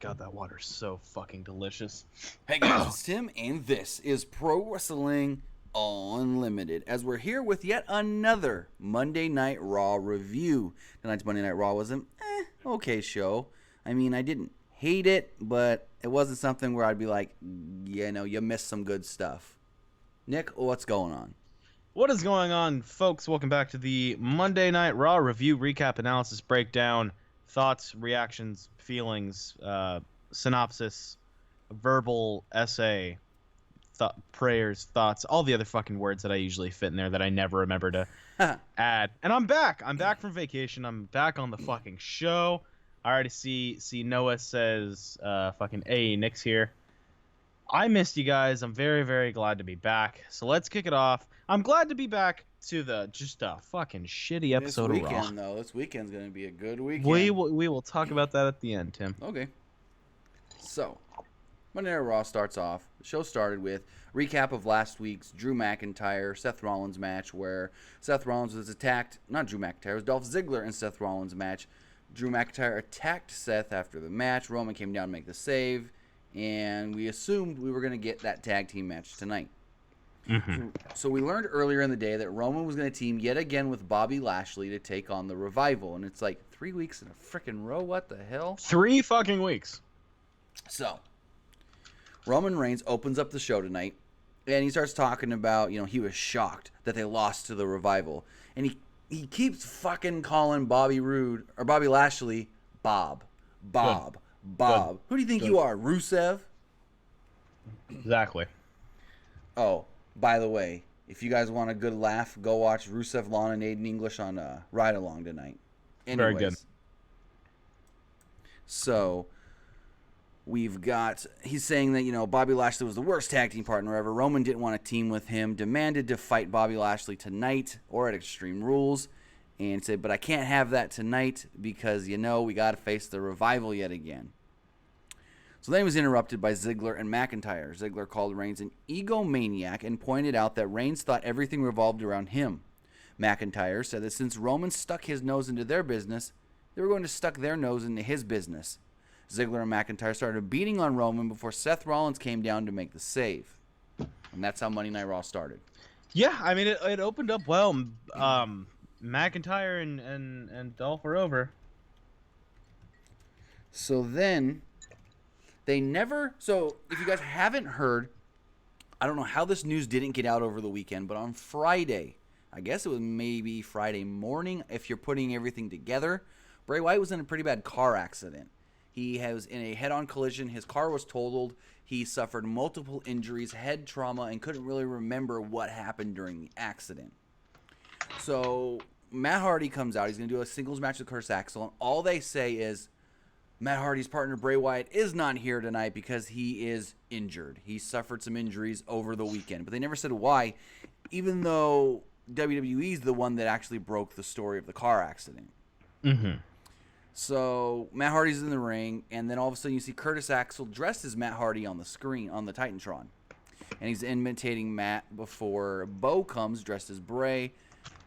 God, that water's so fucking delicious. Hey guys, it's Tim, and this is Pro Wrestling Unlimited. As we're here with yet another Monday Night Raw review. Tonight's Monday Night Raw was an okay show. I mean, I didn't hate it, but it wasn't something where I'd be like, you missed some good stuff. Nick, what's going on? What is going on, folks? Welcome back to the Monday Night Raw review, recap, analysis, breakdown, thoughts, reactions, feelings, synopsis, verbal essay, prayers, thoughts, all the other fucking words that I usually fit in there that I never remember to add. And I'm back. I'm back from vacation. I'm back on the fucking show. I already see Noah says fucking hey, Nick's here. I missed you guys. I'm very, very glad to be back. So let's kick it off. I'm glad to be back to just a fucking shitty episode of Raw. This weekend's going to be a good weekend. We will talk about that at the end, Tim. Okay. So, Monday Night Raw starts off. The show started with a recap of last week's Drew McIntyre, Seth Rollins match where Seth Rollins was attacked. Not Drew McIntyre, it was Dolph Ziggler and Seth Rollins match. Drew McIntyre attacked Seth after the match. Roman came down to make the save. And we assumed we were going to get that tag team match tonight. Mm-hmm. So we learned earlier in the day that Roman was going to team yet again with Bobby Lashley to take on the Revival. And it's like 3 weeks in a freaking row. What the hell? 3 fucking weeks. So Roman Reigns opens up the show tonight. And he starts talking about, he was shocked that they lost to the Revival. And he keeps fucking calling Bobby Lashley Bob. Good. Who do you think you are, Rusev? Exactly. Oh, by the way, if you guys want a good laugh, go watch Rusev, Lana, and Aiden English on Ride Along tonight. Anyways, very good. So he's saying that, Bobby Lashley was the worst tag team partner ever. Roman didn't want to team with him, demanded to fight Bobby Lashley tonight or at Extreme Rules. And said, but I can't have that tonight because, we got to face the Revival yet again. So then he was interrupted by Ziggler and McIntyre. Ziggler called Reigns an egomaniac and pointed out that Reigns thought everything revolved around him. McIntyre said that since Roman stuck his nose into their business, they were going to stuck their nose into his business. Ziggler and McIntyre started beating on Roman before Seth Rollins came down to make the save. And that's how Monday Night Raw started. Yeah, I mean, it opened up well. McIntyre and Dolph are over. So then, so if you guys haven't heard, I don't know how this news didn't get out over the weekend, but on Friday, I guess it was maybe Friday morning, if you're putting everything together, Bray Wyatt was in a pretty bad car accident. He was in a head-on collision. His car was totaled. He suffered multiple injuries, head trauma, and couldn't really remember what happened during the accident. So Matt Hardy comes out. He's going to do a singles match with Curtis Axel. And all they say is Matt Hardy's partner Bray Wyatt is not here tonight because he is injured. He suffered some injuries over the weekend. But they never said why, even though WWE is the one that actually broke the story of the car accident. Mm-hmm. So Matt Hardy's in the ring. And then all of a sudden you see Curtis Axel dressed as Matt Hardy on the screen, on the Titantron. And he's imitating Matt before Bo comes dressed as Bray.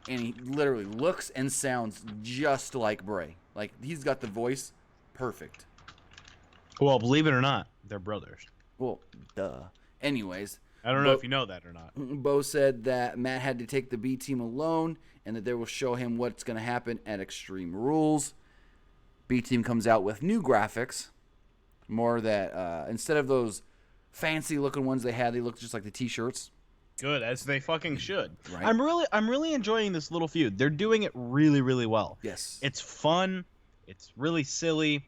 And he literally looks and sounds just like Bray. Like, he's got the voice perfect. Well, believe it or not, they're brothers. Well, duh. Anyways. I don't know if you know that or not. Bo said that Matt had to take the B team alone and that they will show him what's going to happen at Extreme Rules. B team comes out with new graphics. More that, instead of those fancy looking ones they had, they look just like the t-shirts. Good, as they fucking should. Right. I'm really enjoying this little feud. They're doing it really, really well. Yes. It's fun. It's really silly.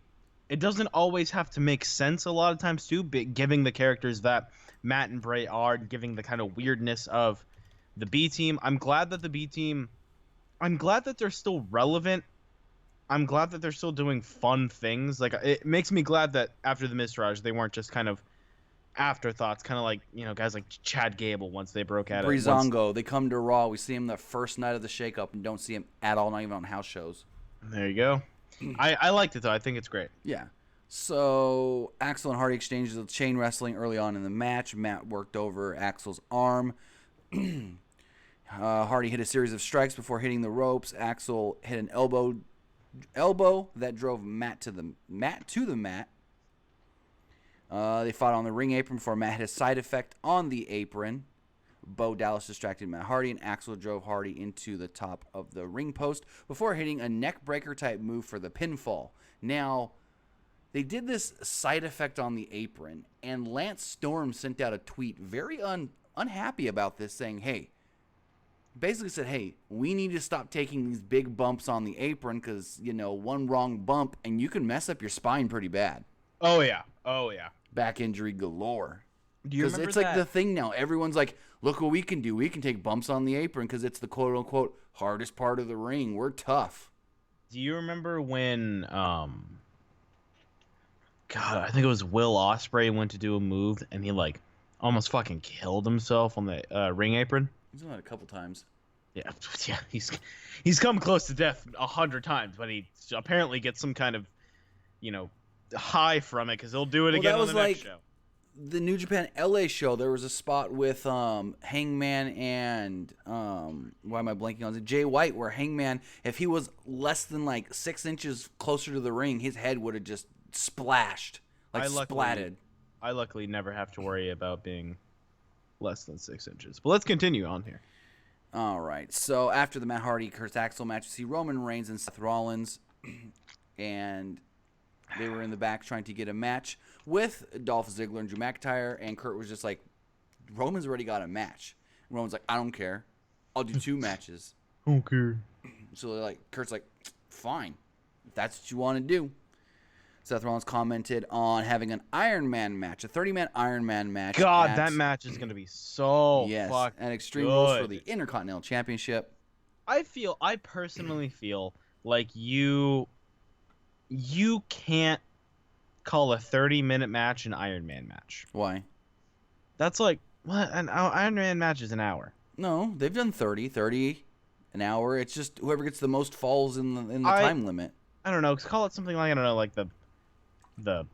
It doesn't always have to make sense a lot of times too, but giving the characters that Matt and Bray are, giving the kind of weirdness of the B team. I'm glad that they're still relevant. I'm glad that they're still doing fun things. Like, it makes me glad that after the Miztourage, they weren't just kind of afterthoughts, kind of like, guys like Chad Gable once they broke out. Breezango, they come to Raw. We see him the first night of the shakeup and don't see him at all, not even on house shows. There you go. I liked it, though. I think it's great. Yeah. So Axel and Hardy exchanged the chain wrestling early on in the match. Matt worked over Axel's arm. Hardy hit a series of strikes before hitting the ropes. Axel hit an elbow that drove Matt to the mat. They fought on the ring apron before Matt had a side effect on the apron. Bo Dallas distracted Matt Hardy, and Axel drove Hardy into the top of the ring post before hitting a neck breaker type move for the pinfall. Now, they did this side effect on the apron, and Lance Storm sent out a tweet very unhappy about this, saying, hey, basically said, hey, we need to stop taking these big bumps on the apron because, one wrong bump, and you can mess up your spine pretty bad. Oh, yeah. Back injury galore. Do you remember it's like the thing now. Everyone's like, look what we can do. We can take bumps on the apron because it's the quote-unquote hardest part of the ring. We're tough. Do you remember when, God, I think it was Will Ospreay went to do a move, and he, almost fucking killed himself on the ring apron? He's done that a couple times. Yeah, he's come close to death 100 times, but he apparently gets some kind of, high from it because he'll do it again on the next show. The New Japan LA show, there was a spot with Hangman and why am I blanking on it? Jay White, where Hangman, if he was less than 6 inches closer to the ring, his head would have just splashed, splatted. I luckily never have to worry about being less than 6 inches. But let's continue on here. All right. So after the Matt Hardy Kurt Axel match, we see Roman Reigns and Seth Rollins, and they were in the back trying to get a match with Dolph Ziggler and Drew McIntyre, and Kurt was just like, Roman's already got a match. And Roman's like, I don't care. I'll do 2 matches. I don't care. So Kurt's like, fine, if that's what you want to do. Seth Rollins commented on having an Iron Man match, a 30-man Iron Man match. God, that match is going to be so fucking and Extreme good. Rules for the Intercontinental Championship. I personally feel like you can't call a 30-minute match an Iron Man match. Why? That's what? An Iron Man match is an hour. No, they've done 30 an hour. It's just whoever gets the most falls in the time limit. I don't know. Call it something like, the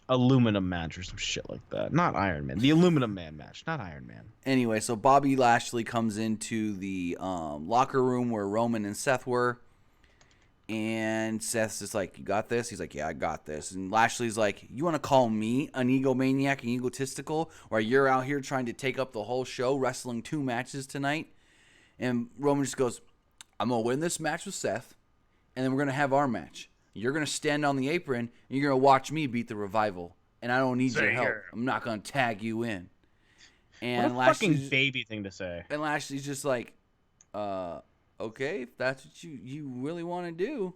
aluminum match or some shit like that. Not Iron Man. The Aluminum Man match, not Iron Man. Anyway, so Bobby Lashley comes into the locker room where Roman and Seth were. And Seth's just like, you got this? He's like, yeah, I got this. And Lashley's like, you want to call me an egomaniac and egotistical while you're out here trying to take up the whole show, wrestling 2 matches tonight? And Roman just goes, I'm going to win this match with Seth, and then we're going to have our match. You're going to stand on the apron, and you're going to watch me beat the Revival. And I don't need your help. I'm not going to tag you in. And what a fucking baby thing to say. And Lashley's just like, okay, if that's what you really want to do.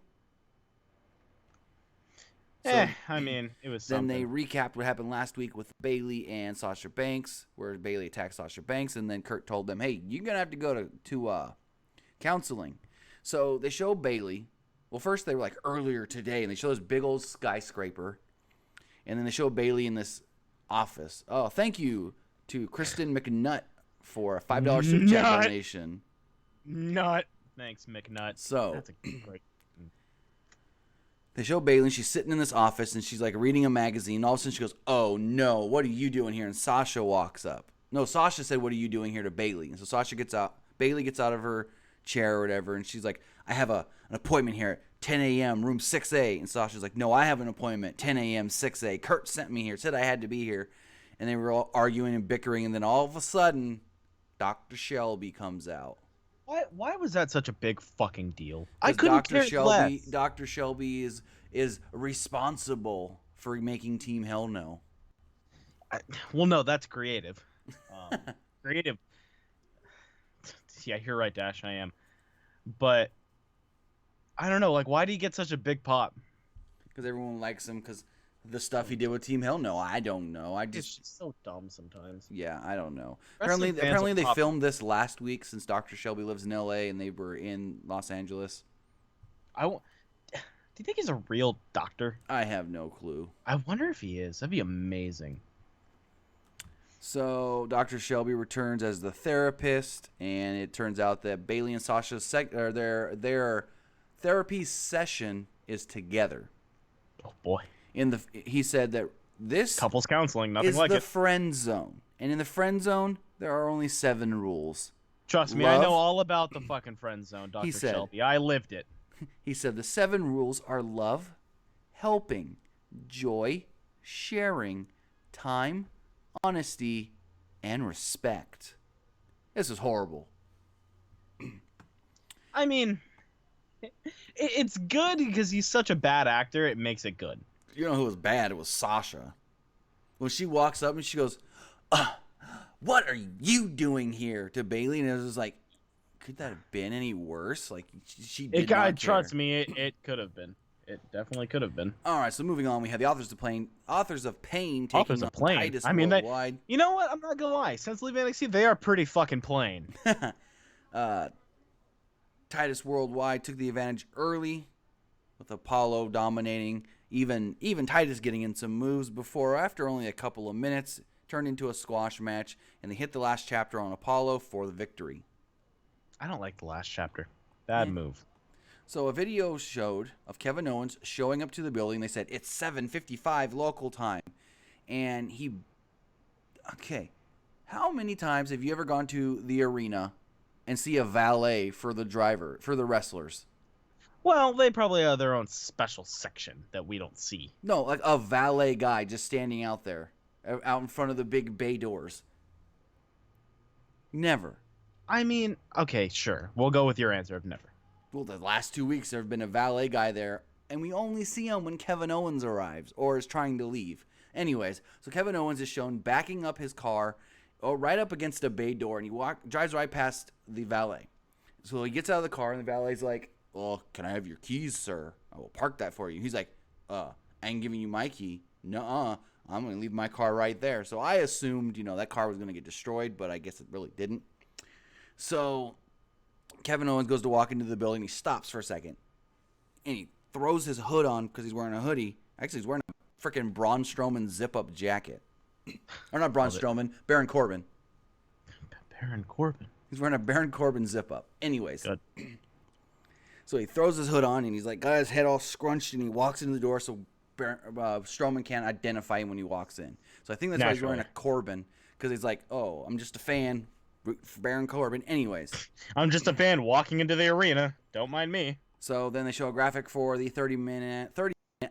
I mean, it was something. Then they recapped what happened last week with Bayley and Sasha Banks, where Bayley attacked Sasha Banks, and then Kurt told them, hey, you're going to have to go to counseling. So they show Bayley. Well, first they were like earlier today, and they show this big old skyscraper. And then they show Bayley in this office. Oh, thank you to Kristen McNutt for a $5 super chat donation. Nut. Thanks, McNutt. So that's a great. They show Bayley, and she's sitting in this office, and she's like reading a magazine. All of a sudden, she goes, "Oh no, what are you doing here?" And Sasha walks up. No, Sasha said, "What are you doing here?" to Bayley. And so Sasha gets out. Bayley gets out of her chair or whatever, and she's like, "I have an appointment here at 10 a.m. room 6A." And Sasha's like, "No, I have an appointment 10 a.m. 6A. Kurt sent me here, said I had to be here." And they were all arguing and bickering, and then all of a sudden, Dr. Shelby comes out. Why was that such a big fucking deal? I couldn't care less. Dr. Shelby is responsible for making Team Hell No. Well, no, that's creative. Creative. Yeah, you're right, Dash. I am. But I don't know. Why did he get such a big pop? Because everyone likes him because the stuff he did with Team Hell No. I don't know. It's just so dumb sometimes. Yeah, I don't know. Apparently they filmed this last week since Dr. Shelby lives in L.A. and they were in Los Angeles. Do you think he's a real doctor? I have no clue. I wonder if he is. That'd be amazing. So Dr. Shelby returns as the therapist, and it turns out that Bayley and Sasha's their therapy session is together. Oh boy! He said that this couples counseling, nothing is like the it. friend zone, and in the friend zone there are only 7 rules. Trust me, I know all about the fucking friend zone, Dr. Shelby. I lived it. He said the 7 rules are love, helping, joy, sharing, time, honesty, and respect. This is horrible. I mean, it's good because he's such a bad actor. It makes it good. You know who was bad? It was Sasha. When she walks up and she goes, what are you doing here, to Bailey? And it was just like, could that have been any worse? Like, she did not care. Trust me, it could have been. It definitely could have been. All right, so moving on, we have the Authors of Pain taking on Titus I mean, Worldwide. You know what? I'm not gonna lie. Since leaving NXT, they are pretty fucking plain. Titus Worldwide took the advantage early, with Apollo dominating. Even Titus getting in some moves before, after only a couple of minutes, turned into a squash match, and they hit the last chapter on Apollo for the victory. I don't like the last chapter. Bad move. So a video showed of Kevin Owens showing up to the building. They said, it's 7:55 local time. And okay, how many times have you ever gone to the arena and see a valet for the wrestlers? Well, they probably have their own special section that we don't see. No, like a valet guy just standing out there, out in front of the big bay doors. Never. I mean, okay, sure. We'll go with your answer of never. Well, the last 2 weeks there have been a valet guy there, and we only see him when Kevin Owens arrives or is trying to leave. Anyways, so Kevin Owens is shown backing up his car right up against a bay door, and he drives right past the valet. So he gets out of the car, and the valet's like, well, can I have your keys, sir? I will park that for you. He's like, I ain't giving you my key. Nuh-uh. I'm going to leave my car right there. So I assumed, that car was going to get destroyed, but I guess it really didn't. So Kevin Owens goes to walk into the building. He stops for a second, and he throws his hood on because he's wearing a hoodie. Actually, he's wearing a freaking Braun Strowman zip-up jacket. Or not Braun Strowman, Baron Corbin. Baron Corbin. He's wearing a Baron Corbin zip-up. Anyways. Good. So he throws his hood on, and he's like, got his head all scrunched, and he walks into the door so Strowman can't identify him when he walks in. So I think that's why he's wearing a Corbin, because he's like, oh, I'm just a fan. For Baron Corbin. Anyways. I'm just a fan walking into the arena. Don't mind me. So then they show a graphic for the 30-minute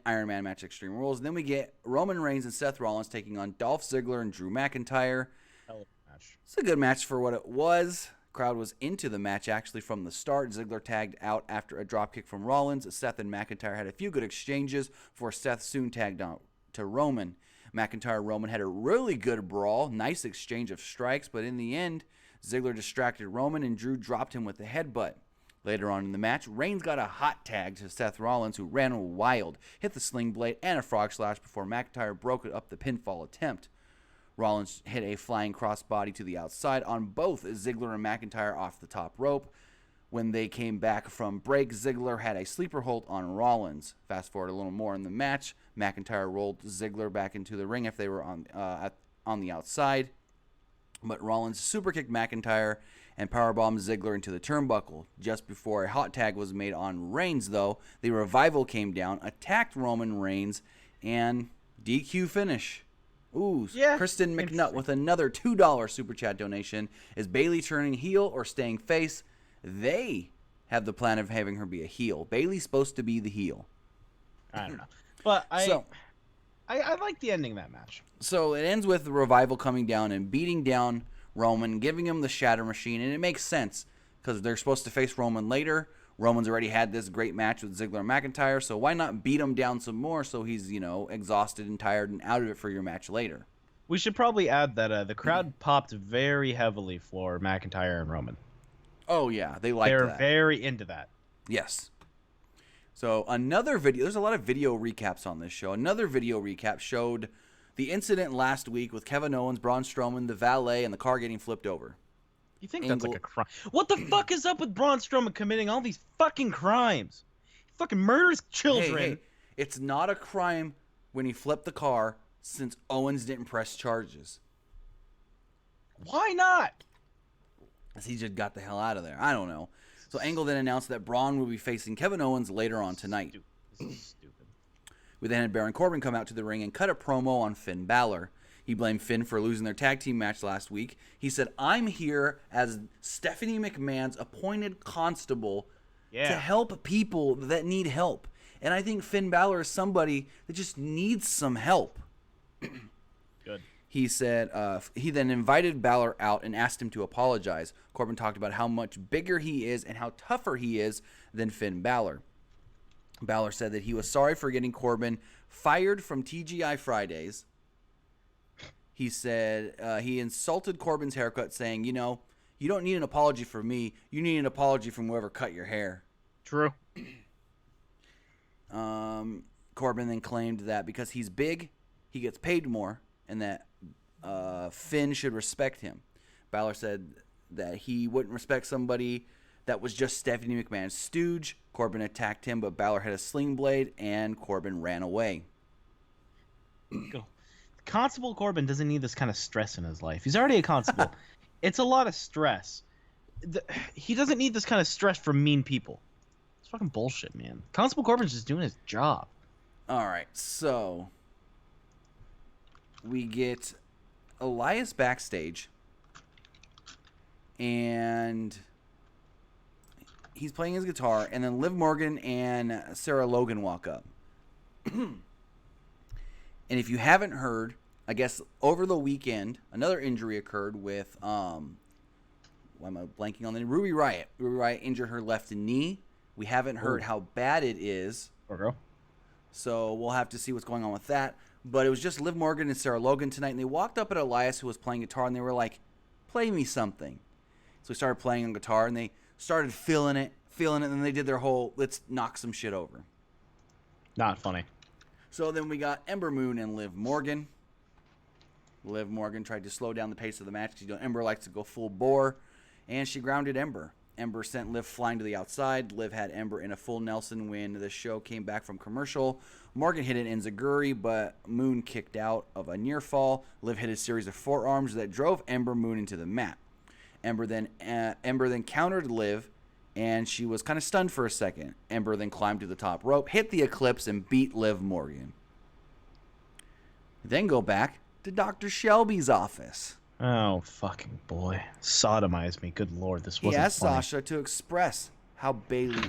Iron Man match Extreme Rules. And then we get Roman Reigns and Seth Rollins taking on Dolph Ziggler and Drew McIntyre. Hell of a match. It's a good match for what it was. Crowd was into the match actually from the start. Ziggler tagged out after a dropkick from Rollins. Seth and McIntyre had a few good exchanges before Seth soon tagged out to Roman. McIntyre and Roman had a really good brawl. Nice exchange of strikes, but in the end, Ziggler distracted Roman and Drew dropped him with a headbutt. Later on in the match, Reigns got a hot tag to Seth Rollins, who ran wild, hit the sling blade and a frog slash before McIntyre broke up the pinfall attempt. Rollins hit a flying crossbody to the outside on both Ziggler and McIntyre off the top rope. When they came back from break, Ziggler had a sleeper hold on Rollins. Fast forward a little more in the match, McIntyre rolled Ziggler back into the ring if they were on the outside. But Rollins superkicked McIntyre and powerbombed Ziggler into the turnbuckle. Just before a hot tag was made on Reigns, though, the Revival came down, attacked Roman Reigns, and DQ finish. Ooh, yeah, Kristen McNutt with another $2 super chat donation. Is Bayley turning heel or staying face? They have the plan of having her be a heel. Bayley's supposed to be the heel. I don't know. But I like the ending of that match. So it ends with the Revival coming down and beating down Roman, giving him the Shatter Machine, and it makes sense because they're supposed to face Roman later. Roman's already had this great match with Ziggler and McIntyre, so why not beat him down some more so he's, exhausted and tired and out of it for your match later? We should probably add that the crowd popped very heavily for McIntyre and Roman. Oh, yeah, they like that. They're very into that. Yes. So another video, there's a lot of video recaps on this show. Another video recap showed the incident last week with Kevin Owens, Braun Strowman, the valet, and the car getting flipped over. You think that's like a crime? What the fuck is up with Braun Strowman committing all these fucking crimes? He fucking murders children. Hey, it's not a crime when he flipped the car since Owens didn't press charges. Why not? Because he just got the hell out of there. I don't know. So Angle then announced that Braun will be facing Kevin Owens later on tonight. This is stupid. We then had Baron Corbin come out to the ring and cut a promo on Finn Balor. He blamed Finn for losing their tag team match last week. He said, I'm here as Stephanie McMahon's appointed constable to help people that need help. And I think Finn Balor is somebody that just needs some help. Good. He said he then invited Balor out and asked him to apologize. Corbin talked about how much bigger he is and how tougher he is than Finn Balor. Balor said that he was sorry for getting Corbin fired from TGI Fridays. He said he insulted Corbin's haircut, saying, you know, you don't need an apology from me. You need an apology from whoever cut your hair. True. Corbin then claimed that because he's big, he gets paid more, and that Finn should respect him. Balor said that he wouldn't respect somebody that was just Stephanie McMahon's stooge. Corbin attacked him, but Balor had a sling blade, and Corbin ran away. Go. Constable Corbin doesn't need this kind of stress in his life. He's already a constable. It's a lot of stress. He doesn't need this kind of stress from mean people. It's fucking bullshit, man. Constable Corbin's just doing his job. All right, so we get Elias backstage, and he's playing his guitar, and then Liv Morgan and Sarah Logan walk up. And if you haven't heard, I guess over the weekend, another injury occurred with, why am I blanking on the name? Ruby Riott. Ruby Riott injured her left knee. We haven't heard how bad it is. Poor girl. So we'll have to see what's going on with that. But it was just Liv Morgan and Sarah Logan tonight, and they walked up at Elias, who was playing guitar, and they were like, play me something. So we started playing on guitar, and they started feeling it, and then they did their whole, let's knock some shit over. Not funny. So then we got Ember Moon and Liv Morgan. Liv Morgan tried to slow down the pace of the match because Ember likes to go full bore, and she grounded Ember. Ember sent Liv flying to the outside. Liv had Ember in a full Nelson when the show came back from commercial. Morgan hit an enziguri, but Moon kicked out of a near fall. Liv hit a series of forearms that drove Ember Moon into the mat. Ember then countered Liv, and she was kind of stunned for a second. Ember then climbed to the top rope, hit the Eclipse, and beat Liv Morgan. Then go back to Dr. Shelby's office. Oh, fucking boy. Sodomize me. Good Lord, this wasn't He asked funny. Sasha to express how Bayley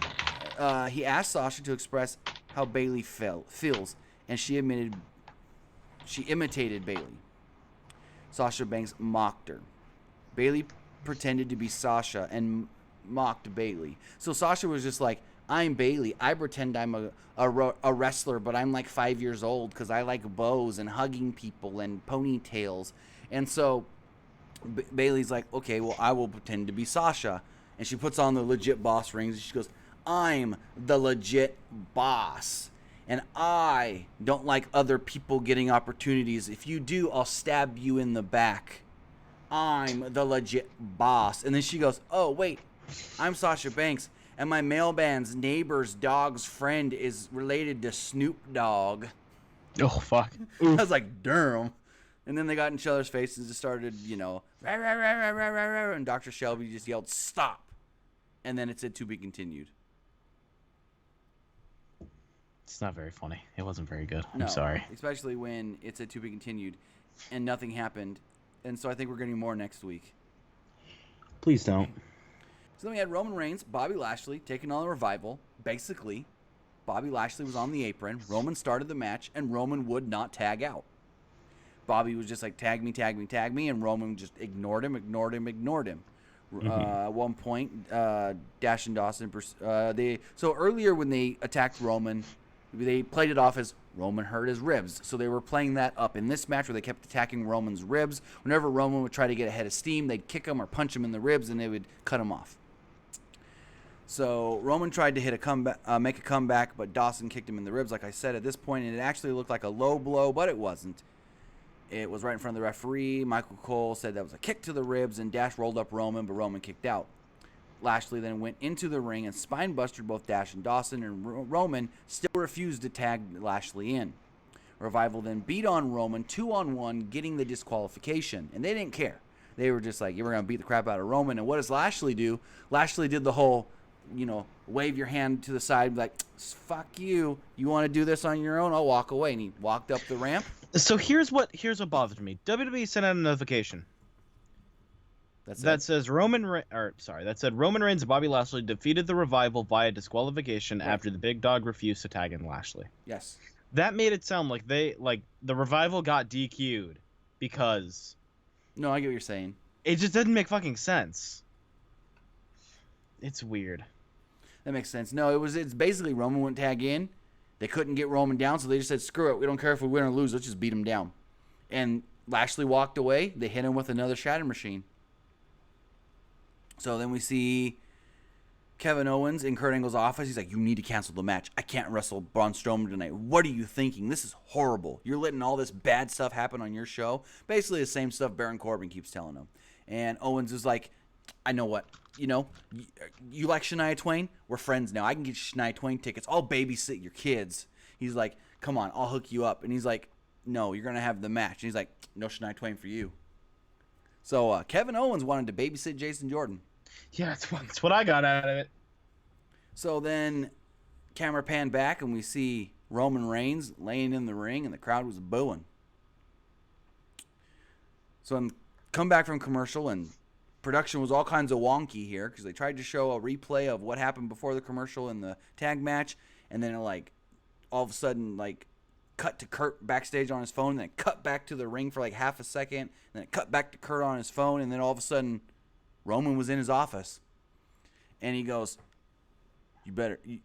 feels, and she imitated Bayley. Sasha Banks mocked her. Bayley pretended to be Sasha and mocked Bayley. So Sasha was just like, I'm Bayley. I pretend I'm a wrestler, but I'm like 5 years old because I like bows and hugging people and ponytails. And so Bayley's like, okay, well, I will pretend to be Sasha. And she puts on the legit boss rings. And she goes, I'm the legit boss. And I don't like other people getting opportunities. If you do, I'll stab you in the back. I'm the legit boss. And then she goes, oh, wait, I'm Sasha Banks. And my mailman's neighbor's dog's friend is related to Snoop Dogg. Oh, fuck. I was like, damn. And then they got in each other's faces and just started, rah, rah, rah, rah, rah, rah, rah, and Dr. Shelby just yelled, stop. And then it said to be continued. It's not very funny. It wasn't very good. No, I'm sorry. Especially when it said to be continued and nothing happened. And so I think we're getting more next week. Please don't. So then we had Roman Reigns, Bobby Lashley taking on the Revival. Basically, Bobby Lashley was on the apron. Roman started the match, and Roman would not tag out. Bobby was just like, tag me, tag me, tag me, and Roman just ignored him. Mm-hmm. At one point, Dash and Dawson, so earlier when they attacked Roman, they played it off as Roman hurt his ribs. So they were playing that up in this match where they kept attacking Roman's ribs. Whenever Roman would try to get ahead of steam, they'd kick him or punch him in the ribs, and they would cut him off. So Roman tried to make a comeback, but Dawson kicked him in the ribs, like I said, at this point, and it actually looked like a low blow, but it wasn't. It was right in front of the referee. Michael Cole said that was a kick to the ribs, and Dash rolled up Roman, but Roman kicked out. Lashley then went into the ring and spine-busted both Dash and Dawson, and Roman still refused to tag Lashley in. Revival then beat on Roman 2-on-1, getting the disqualification, and they didn't care. They were just like, we're going to beat the crap out of Roman, and what does Lashley do? Lashley did the whole, wave your hand to the side, like, fuck you. You want to do this on your own? I'll walk away. And he walked up the ramp. So here's what bothered me. WWE sent out a notification that said Roman Reigns and Bobby Lashley defeated the Revival via disqualification after the Big Dog refused to tag in Lashley. Yes. That made it sound like the Revival got DQ'd because No, I get what you're saying. it just doesn't make fucking sense. It's weird. That makes sense. No, it's basically Roman went tag in. They couldn't get Roman down, so they just said, screw it. We don't care if we win or lose. Let's just beat him down. And Lashley walked away. They hit him with another shatter machine. So then we see Kevin Owens in Kurt Angle's office. He's like, you need to cancel the match. I can't wrestle Braun Strowman tonight. What are you thinking? This is horrible. You're letting all this bad stuff happen on your show. Basically the same stuff Baron Corbin keeps telling him. And Owens is like, I know what. You know, you like Shania Twain? We're friends now. I can get you Shania Twain tickets. I'll babysit your kids. He's like, come on, I'll hook you up. And he's like, no, you're going to have the match. And he's like, no Shania Twain for you. So Kevin Owens wanted to babysit Jason Jordan. Yeah, that's what I got out of it. So then camera pan back and we see Roman Reigns laying in the ring and the crowd was booing. So I'm come back from commercial and production was all kinds of wonky here because they tried to show a replay of what happened before the commercial in the tag match, and then it, all of a sudden cut to Kurt backstage on his phone, and then it cut back to the ring for half a second, and then it cut back to Kurt on his phone, and then all of a sudden Roman was in his office, and he goes, you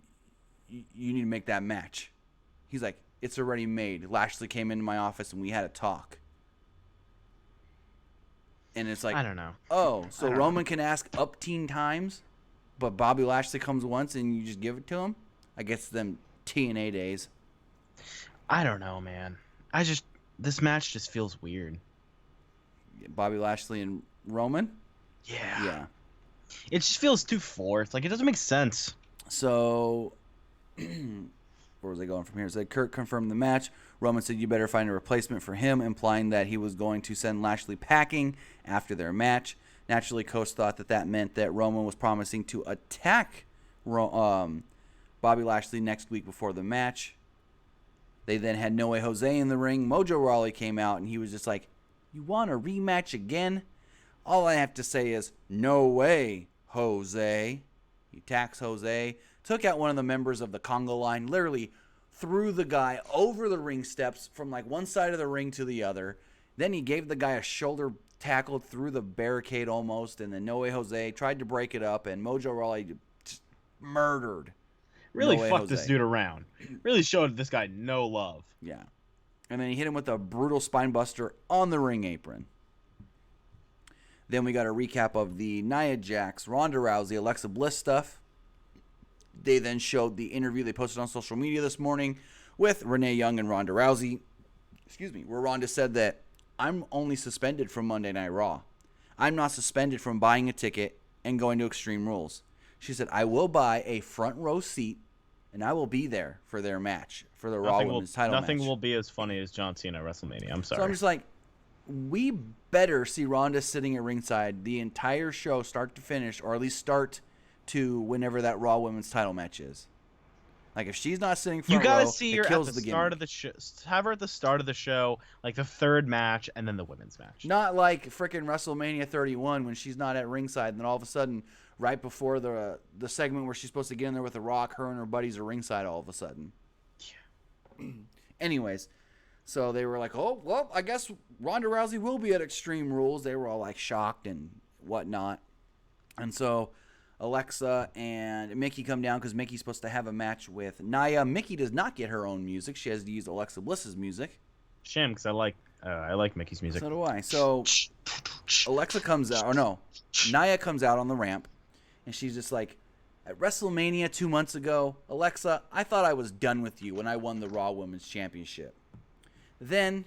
need to make that match. He's like, it's already made. Lashley came into my office and we had a talk. And it's like, I don't know. Oh, so Roman can ask up teen times, but Bobby Lashley comes once and you just give it to him? I guess them TNA days. I don't know, man. This match just feels weird. Bobby Lashley and Roman? Yeah. Yeah. It just feels too forced. It doesn't make sense. So, where was I going from here? It said Kurt confirmed the match. Roman said you better find a replacement for him, implying that he was going to send Lashley packing after their match. Naturally, Coach thought that meant that Roman was promising to attack Bobby Lashley next week before the match. They then had No Way Jose in the ring. Mojo Rawley came out, and he was just like, you want a rematch again? All I have to say is, no way, Jose. He attacks Jose, took out one of the members of the Congo line, literally threw the guy over the ring steps from one side of the ring to the other. Then he gave the guy a shoulder tackle through the barricade almost, and then No Way Jose tried to break it up, and Mojo Rawley just murdered. Really No Way fucked Jose. this dude around. Really showed this guy no love. Yeah. And then he hit him with a brutal spine buster on the ring apron. Then we got a recap of the Nia Jax, Ronda Rousey, Alexa Bliss stuff. They then showed the interview they posted on social media this morning with Renee Young and Ronda Rousey. Where Ronda said that I'm only suspended from Monday Night Raw. I'm not suspended from buying a ticket and going to Extreme Rules. She said, I will buy a front row seat and I will be there for their match, for the Raw Women's title match. Nothing will be as funny as John Cena at WrestleMania. I'm sorry. So I'm just like, we better see Ronda sitting at ringside the entire show, start to finish, or at least start to whenever that Raw Women's title match is. If she's not sitting front you gotta row, see it her at kills the the start gimmick. of the show. Have her at the start of the show, the third match, and then the women's match. Not like frickin' WrestleMania 31 when she's not at ringside, and then all of a sudden, right before the segment where she's supposed to get in there with The Rock, her and her buddies are ringside all of a sudden. Yeah. Anyways, so they were like, oh, well, I guess Ronda Rousey will be at Extreme Rules. They were all shocked and whatnot. And so Alexa and Mickey come down because Mickey's supposed to have a match with Nia. Mickey does not get her own music. She has to use Alexa Bliss's music. Shame, because I like Mickey's music. So do I. So Alexa comes out, or no, Nia comes out on the ramp, and she's just like, at WrestleMania 2 months ago, Alexa, I thought I was done with you when I won the Raw Women's Championship. Then,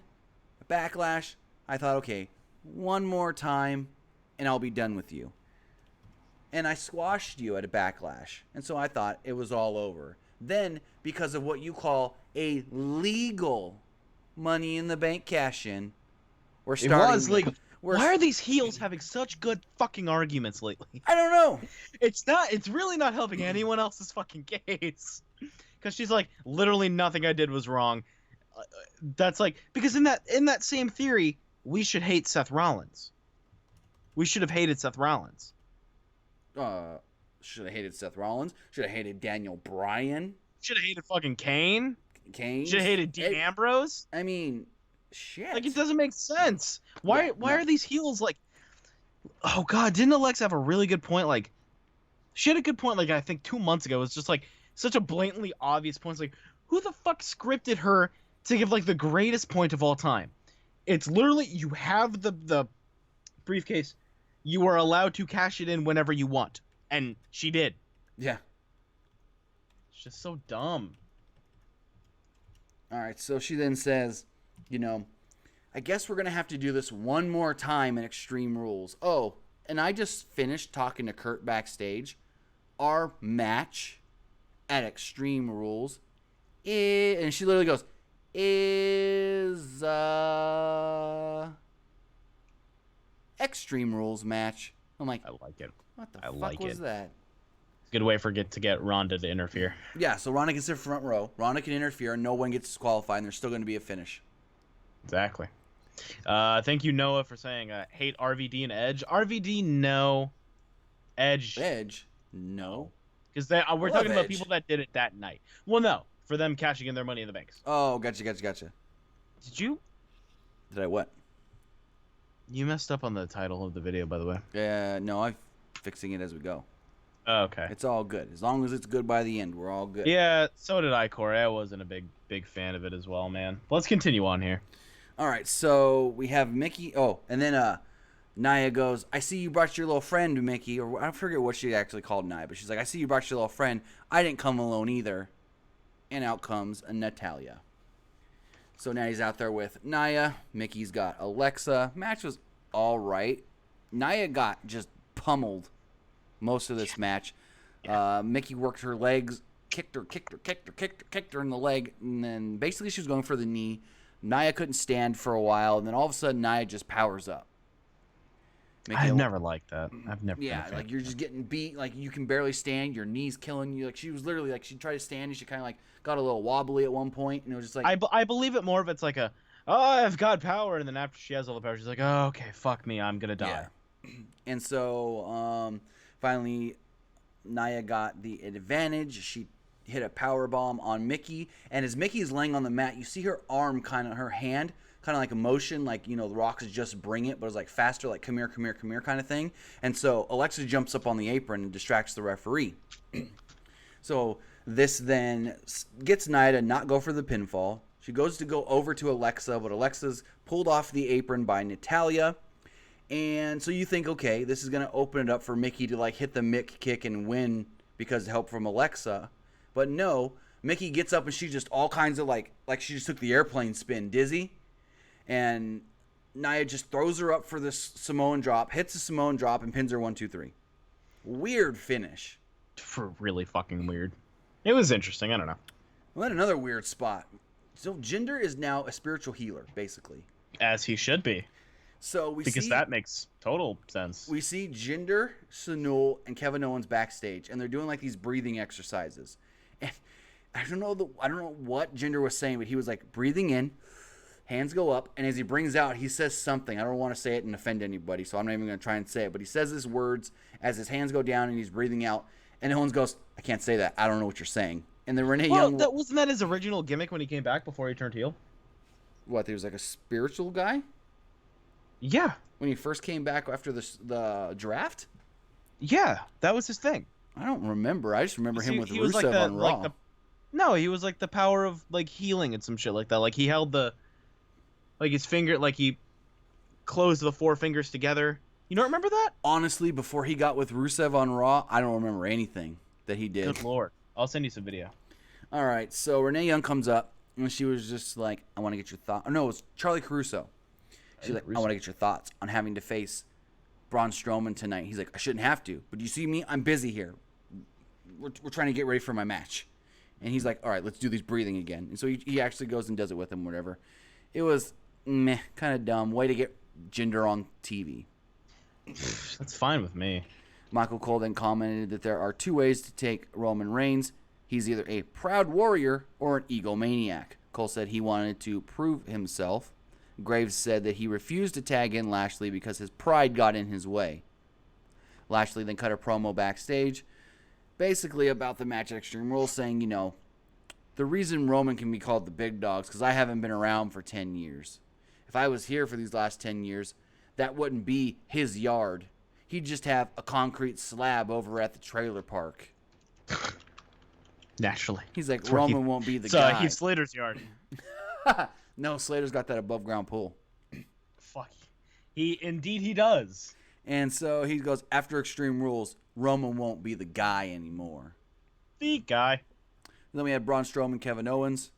Backlash, I thought, okay, one more time, and I'll be done with you. And I squashed you at a Backlash, and so I thought it was all over. Then, because of what you call a legal Money in the Bank cash-in, we're starting... It was legal. Why are these heels having such good fucking arguments lately? I don't know. It's really not helping anyone else's fucking case. Because she's like, literally nothing I did was wrong. That's because in that same theory, we should hate Seth Rollins. We should have hated Seth Rollins. Should have hated Seth Rollins. Should have hated Daniel Bryan. Should have hated fucking Kane. Kane. Should have hated Dean Ambrose. I mean, Shit. Like, it doesn't make sense. Why Yeah, why no. are these heels like, oh god, didn't Alexa have a really good point? Like, she had a good point, like, I think 2 months ago. It was just like such a blatantly obvious point. It's like, who the fuck scripted her to give like the greatest point of all time? It's literally, you have the briefcase, you are allowed to cash it in whenever you want. And she did. Yeah. It's just so dumb. All right. So she then says, I guess we're going to have to do this one more time in Extreme Rules. Oh, and I just finished talking to Kurt backstage. Our match at Extreme Rules and she literally goes, is Extreme Rules match. I'm like, I like it. what the I fuck like was it. that? Good way to get Ronda to interfere. Yeah, so Ronda gets the front row. Ronda can interfere, and no one gets disqualified, and there's still going to be a finish. Exactly. Thank you, Noah, for saying hate RVD and Edge. RVD, no. Edge, no. because we're talking about people that did it that night. Well, no, for them cashing in their Money in the Banks. Oh, gotcha. Did you? Did I what? You messed up on the title of the video, by the way. No, I'm fixing it as we go. Oh, okay. It's all good. As long as it's good by the end, we're all good. Yeah, so did I, Corey. I wasn't a big fan of it as well, man. Let's continue on here. All right, so we have Mickey. Oh, and then Nia goes, I see you brought your little friend, Mickey. Or I forget what she actually called Nia, but she's like, I see you brought your little friend. I didn't come alone either. And out comes Natalia. So now he's out there with Nia. Mickey's got Alexa. Match was all right. Nia got just pummeled most of this match. Yeah. Mickey worked her legs, kicked her in the leg, and then basically she was going for the knee. Nia couldn't stand for a while, and then all of a sudden Nia just powers up. I've never liked that. I've never. Yeah, like you're just getting beat, like you can barely stand, your knee's killing you. Like she was literally like she tried to stand and she kind of like got a little wobbly at one point, and it was just like I believe it more if it's like I've got power, and then after she has all the power, she's like, oh, okay, fuck me, I'm gonna die. Yeah. And so finally Nia got the advantage. She hit a power bomb on Mickey, and as Mickey is laying on the mat, you see her arm her hand kind of like a motion, like, the Rock's Just Bring It, but it's like faster, like come here kind of thing. And so Alexa jumps up on the apron and distracts the referee. So this then gets Nia to not go for the pinfall. She goes to go over to Alexa, but Alexa's pulled off the apron by Natalia. And so you think, okay, this is going to open it up for Mickey to like hit the Mick kick and win because of help from Alexa. But no, Mickey gets up and she just all kinds of like she just took the airplane spin, dizzy. And Nia just throws her up for this Samoan drop, hits the Samoan drop, and pins her 1, 2, 3. Weird finish. For really fucking weird. It was interesting. I don't know. Well, then another weird spot. So Jinder is now a spiritual healer, basically. As he should be. So because that makes total sense. We see Jinder, Sunul, and Kevin Owens backstage, and they're doing like these breathing exercises. And I don't know what Jinder was saying, but he was like breathing in. Hands go up, and as he brings out, he says something. I don't want to say it and offend anybody, so I'm not even going to try and say it. But he says his words as his hands go down and he's breathing out. And Owens goes, I can't say that. I don't know what you're saying. And then Renee Young... wasn't that his original gimmick when he came back before he turned heel? What, he was like a spiritual guy? Yeah. When he first came back after the draft? Yeah, that was his thing. I don't remember. I just remember him with Rusev like on Raw. No, he was like the power of like healing and some shit like that. Like he held like his finger, like he closed the 4 fingers together. You don't remember that? Honestly, before he got with Rusev on Raw, I don't remember anything that he did. Good lord. I'll send you some video. All right, so Renee Young comes up, and she was just like, I want to get your thoughts. No, it was Charlie Caruso. She's like, I want to get your thoughts on having to face Braun Strowman tonight. He's like, I shouldn't have to, but you see me? I'm busy here. We're trying to get ready for my match. And he's like, all right, let's do this breathing again. And so he actually goes and does it with him, whatever. It was meh, kind of dumb. Way to get Jinder on TV. That's fine with me. Michael Cole then commented that there are 2 ways to take Roman Reigns. He's either a proud warrior or an egomaniac. Cole said he wanted to prove himself. Graves said that he refused to tag in Lashley because his pride got in his way. Lashley then cut a promo backstage, basically about the match at Extreme Rules, saying, the reason Roman can be called the big dog is because I haven't been around for 10 years. if I was here for these last 10 years, that wouldn't be his yard. He'd just have a concrete slab over at the trailer park. Naturally. He's like, Roman won't be the So guy. Heath Slater's yard. No, Slater's got that above ground pool. Fuck. He does. And so he goes, after Extreme Rules, Roman won't be the guy anymore. The guy. Then we had Braun Strowman, Kevin Owens.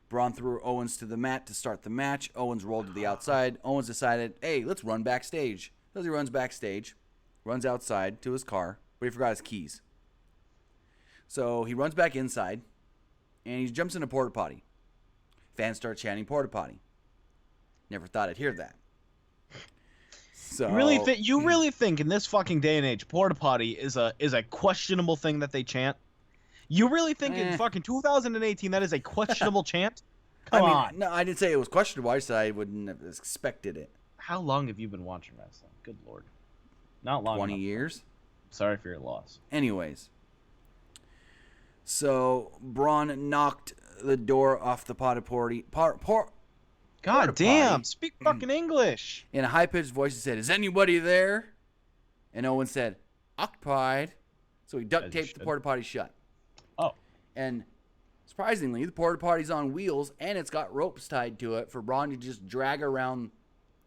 Braun threw Owens to the mat to start the match. Owens rolled to the outside. Owens decided, hey, let's run backstage. So he runs backstage, runs outside to his car, but he forgot his keys. So he runs back inside, and he jumps in a porta potty. Fans start chanting porta potty. Never thought I'd hear that. So You really think in this fucking day and age, porta potty is a questionable thing that they chant? You really think in fucking 2018 that is a questionable chant? Come on. No, I didn't say it was questionable. I said I wouldn't have expected it. How long have you been watching wrestling? Good Lord. Not long 20 enough. years. Sorry for your loss. Anyways. So, Braun knocked the door off the porta potty. God damn, speak fucking English. In a high-pitched voice, he said, is anybody there? And Owen said, occupied. So he duct taped the porta potty shut. Oh. And surprisingly, the porta potty's on wheels, and it's got ropes tied to it for Braun to just drag around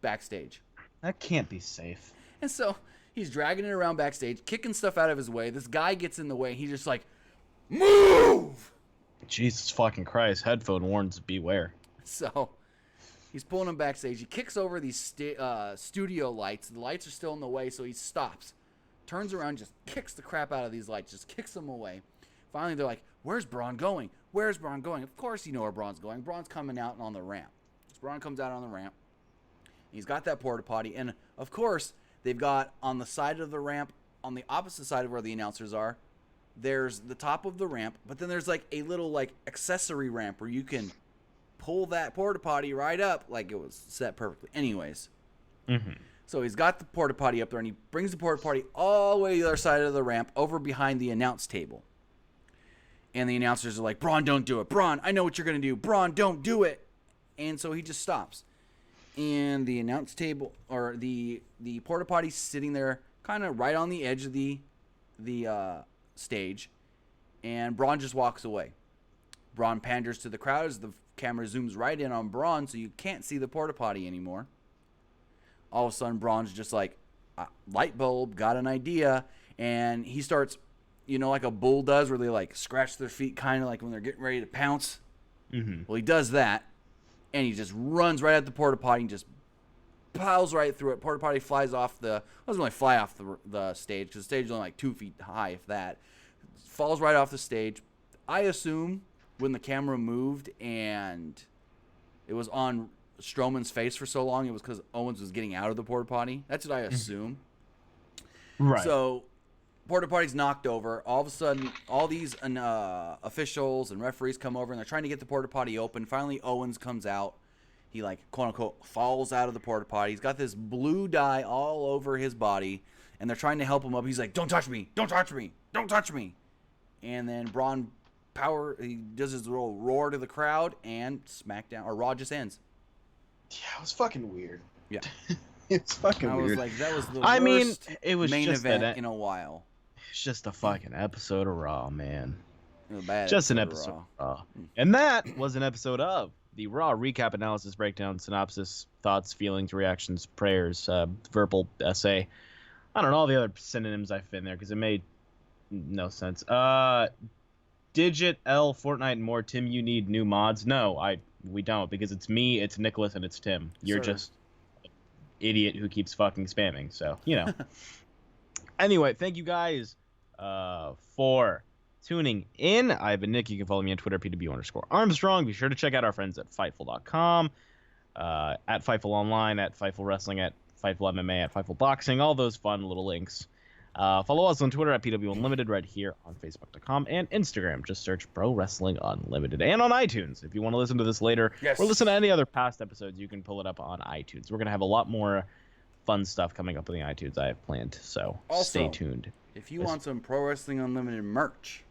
backstage. That can't be safe. And so he's dragging it around backstage, kicking stuff out of his way. This guy gets in the way. He's just like, move! Jesus fucking Christ. Headphone warns, beware. So he's pulling him backstage. He kicks over these studio lights. The lights are still in the way, so he stops, turns around, just kicks the crap out of these lights, just kicks them away. Finally, they're like, where's Braun going? Where's Braun going? Of course you know where Braun's going. Braun's coming out on the ramp. So Braun comes out on the ramp. He's got that porta potty. And, of course, they've got on the side of the ramp, on the opposite side of where the announcers are, there's the top of the ramp. But then there's, like, a little, like, accessory ramp where you can pull that porta potty right up like it was set perfectly. Anyways. Mm-hmm. So he's got the porta potty up there, and he brings the porta potty all the way to the other side of the ramp over behind the announce table. And the announcers are like, Braun, don't do it. Braun, I know what you're going to do. Braun, don't do it. And so he just stops. And the announce table, or the porta potty's sitting there kind of right on the edge of the stage. And Braun just walks away. Braun panders to the crowd as the camera zooms right in on Braun, so you can't see the porta potty anymore. All of a sudden, Braun's just like, light bulb, got an idea. And he starts, you know, like a bull does, where they like scratch their feet kind of like when they're getting ready to pounce. Mm-hmm. Well, he does that, and he just runs right at the porta potty and just piles right through it. Porta potty flies off doesn't really fly off the stage, because the stage is only like 2 feet high, if that. Falls right off the stage. I assume when the camera moved and it was on Strowman's face for so long, it was because Owens was getting out of the porta potty. That's what I assume. Right. So porta potty's knocked over. All of a sudden, all these officials and referees come over, and they're trying to get the porta potty open. Finally, Owens comes out. He, like, quote unquote, falls out of the porta potty. He's got this blue dye all over his body, and they're trying to help him up. He's like, don't touch me, don't touch me, don't touch me. And then Braun he does his little roar to the crowd, and SmackDown, or Raw, just ends. Yeah, it was fucking weird. Yeah. It's fucking weird. I was like, that was the worst it was main just event in a while. It's just a fucking episode of Raw, man. Bad Just an episode of Raw. And that was an episode of the Raw recap, analysis, breakdown, synopsis, thoughts, feelings, reactions, prayers, verbal essay. I don't know all the other synonyms I fit in there because it made no sense. Digit L, Fortnite, and more. Tim, you need new mods? No, we don't, because it's me, it's Nicholas, and it's Tim. You're just an idiot who keeps fucking spamming. So, you know. Anyway, thank you guys for tuning in. I've been Nick. You can follow me on Twitter, PW_Armstrong. Be sure to check out our friends at Fightful.com, at Fightful Online, at Fightful Wrestling, at Fightful MMA, at Fightful Boxing, all those fun little links. Follow us on Twitter at PWUnlimited, right here on Facebook.com and Instagram. Just search Pro Wrestling Unlimited. And on iTunes. If you want to listen to this later or listen to any other past episodes, you can pull it up on iTunes. We're going to have a lot more fun stuff coming up on the iTunes I have planned, so also, stay tuned. If you want some Pro Wrestling Unlimited merch.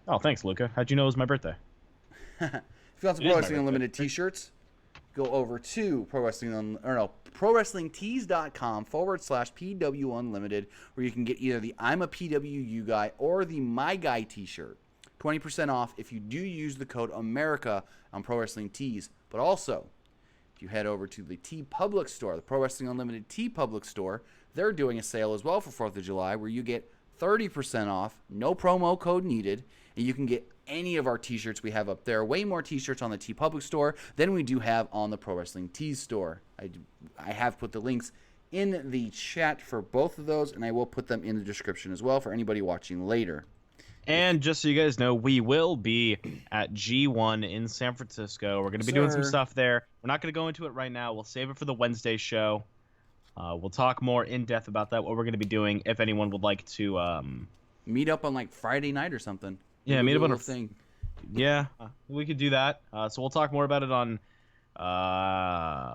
Oh, thanks, Luca. How'd you know it was my birthday? If you want some Pro Wrestling Unlimited t-shirts, go over to ProWrestlingTees.com/PWUnlimited, where you can get either the I'm a PWU guy or the My Guy t-shirt. 20% off if you do use the code America on Pro Wrestling Tees. But also, if you head over to the T Public store, the Pro Wrestling Unlimited T Public store, they're doing a sale as well for 4th of July where you get 30% off, no promo code needed, and you can get any of our t-shirts we have up there. Way more t-shirts on the T Public store than we do have on the Pro Wrestling Tees store. I have put the links in the chat for both of those, and I will put them in the description as well for anybody watching later. And just so you guys know, we will be at G1 in San Francisco. We're going to be doing some stuff there. We're not going to go into it right now. We'll save it for the Wednesday show. We'll talk more in depth about that, what we're going to be doing, if anyone would like to meet up on like Friday night or something. Yeah, meet up on a thing. Yeah, we could do that. So we'll talk more about it on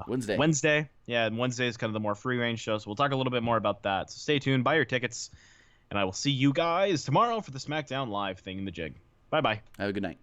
Wednesday. Yeah, and Wednesday is kind of the more free range show, so we'll talk a little bit more about that. So stay tuned, buy your tickets, and I will see you guys tomorrow for the SmackDown Live thing in the jig. Bye-bye. Have a good night.